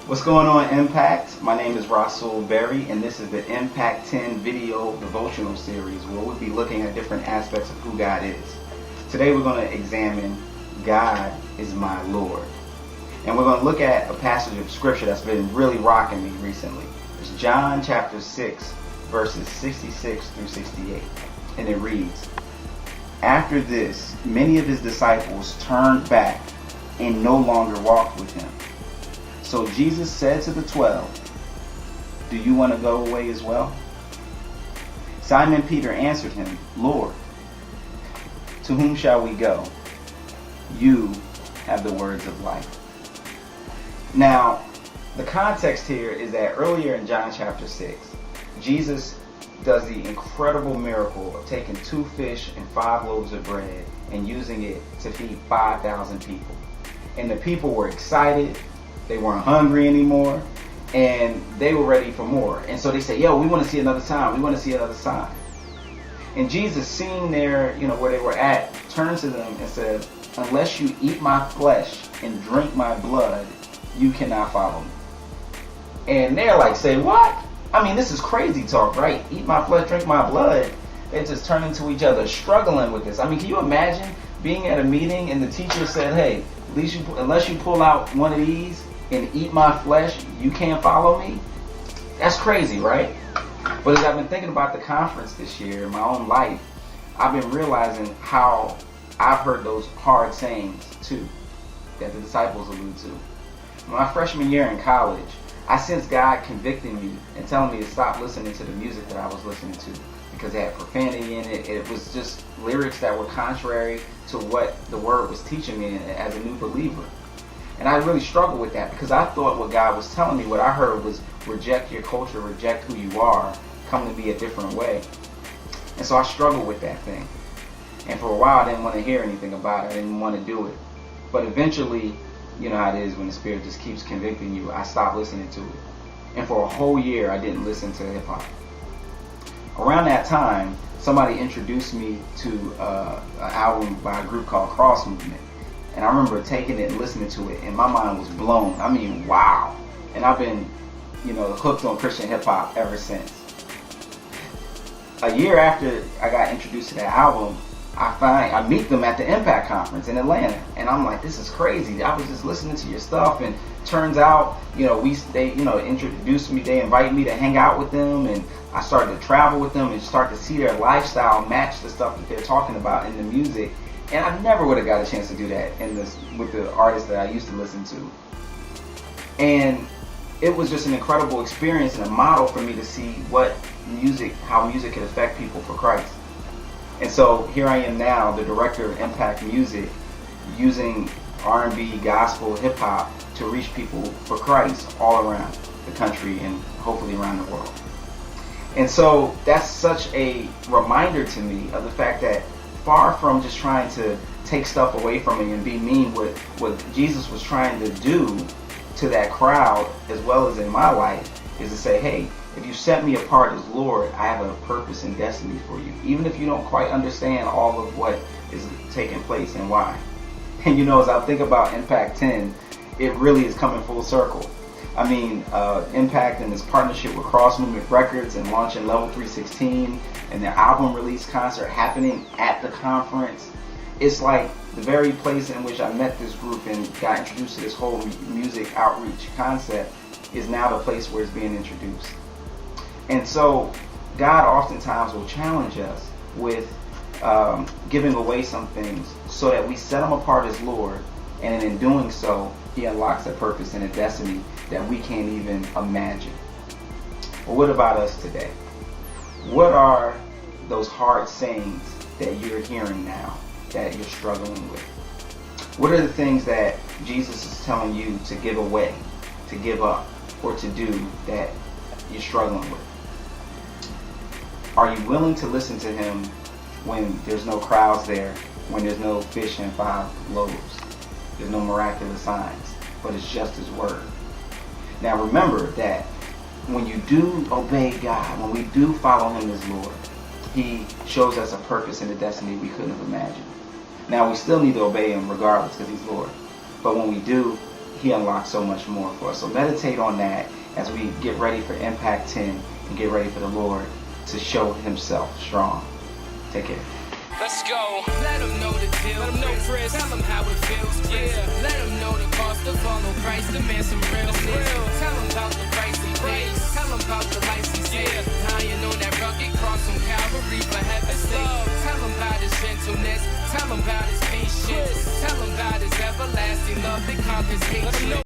What's going on, Impact? My name is Rasool Berry, and this is the Impact 10 video devotional series where we'll be looking at different aspects of who God is. Today we're going to examine God is my Lord. And we're going to look at a passage of scripture that's been really rocking me recently. It's John chapter 6, verses 66 through 68. And it reads, "After this, many of his disciples turned back and no longer walked with him. So Jesus said to the 12, 'Do you want to go away as well?' Simon Peter answered him, 'Lord, to whom shall we go? You have the words of life.'" Now, the context here is that earlier in John chapter 6, Jesus does the incredible miracle of taking 2 fish and 5 loaves of bread and using it to feed 5,000 people. And the people were excited. They weren't hungry anymore, and they were ready for more. And so they said, "Yo, we want to see another sign. We want to see another sign." And Jesus, seeing where they were at, turned to them and said, "Unless you eat my flesh and drink my blood, you cannot follow me." And they're like, "Say what? I mean, this is crazy talk, right? Eat my flesh, drink my blood." They just turn into each other, struggling with this. I mean, can you imagine being at a meeting and the teacher said, "Hey, unless you pull out one of these and eat my flesh, you can't follow me"? That's crazy, right? But as I've been thinking about the conference this year in my own life, I've been realizing how I've heard those hard sayings too, that the disciples allude to. My freshman year in college, I sensed God convicting me and telling me to stop listening to the music that I was listening to because it had profanity in it. It was just lyrics that were contrary to what the Word was teaching me as a new believer. And I really struggled with that because I thought what God was telling me, what I heard was reject your culture, reject who you are, come to be a different way. And so I struggled with that thing. And for a while I didn't want to hear anything about it. I didn't want to do it. But eventually, you know how it is when the Spirit just keeps convicting you, I stopped listening to it. And for a whole year I didn't listen to hip hop. Around that time, somebody introduced me to an album by a group called Cross Movement. And I remember taking it and listening to it, and my mind was blown. I mean, wow. And I've been, hooked on Christian hip hop ever since. A year after I got introduced to that album, I meet them at the Impact conference in Atlanta, and I'm like, this is crazy. I was just listening to your stuff, and turns out, they introduced me. They invited me to hang out with them, and I started to travel with them and start to see their lifestyle match the stuff that they're talking about in the music. And I never would have got a chance to do that with the artists that I used to listen to. And it was just an incredible experience and a model for me to see how music can affect people for Christ. And so here I am now, the director of Impact Music, using R&B, gospel, hip hop to reach people for Christ all around the country and hopefully around the world. And so that's such a reminder to me of the fact that far from just trying to take stuff away from me and be mean, what Jesus was trying to do to that crowd as well as in my life is to say, hey, if you set me apart as Lord, I have a purpose and destiny for you, even if you don't quite understand all of what is taking place and why. And as I think about Impact 10, it really is coming full circle. I mean, Impact and this partnership with Cross Movement Records and launching Level 316 and their album release concert happening at the conference. It's like the very place in which I met this group and got introduced to this whole music outreach concept is now the place where it's being introduced. And so God oftentimes will challenge us with giving away some things so that we set them apart as Lord, and in doing so, He unlocks a purpose and a destiny that we can't even imagine. Well, what about us today? What are those hard sayings that you're hearing now that you're struggling with? What are the things that Jesus is telling you to give away, to give up, or to do that you're struggling with? Are you willing to listen to Him when there's no crowds there, when there's no fish and 5 loaves, there's no miraculous signs, but it's just His Word? Now remember that when you do obey God, when we do follow Him as Lord, He shows us a purpose and a destiny we couldn't have imagined. Now we still need to obey Him regardless because He's Lord. But when we do, He unlocks so much more for us. So meditate on that as we get ready for Impact 10 and get ready for the Lord to show himself strong. Take care. Let's go. Let them know the deal. Let them know, Chris. Tell them how it feels. Yeah. Let them know the cost to follow Christ. Demand some realness. Tell them about the price he pays. Tell them about the life he saved. How you know that rugged cross on Calvary for heaven's sake. Tell them about his gentleness. Tell them about his patience. Tell them about his everlasting love that conquers hatred.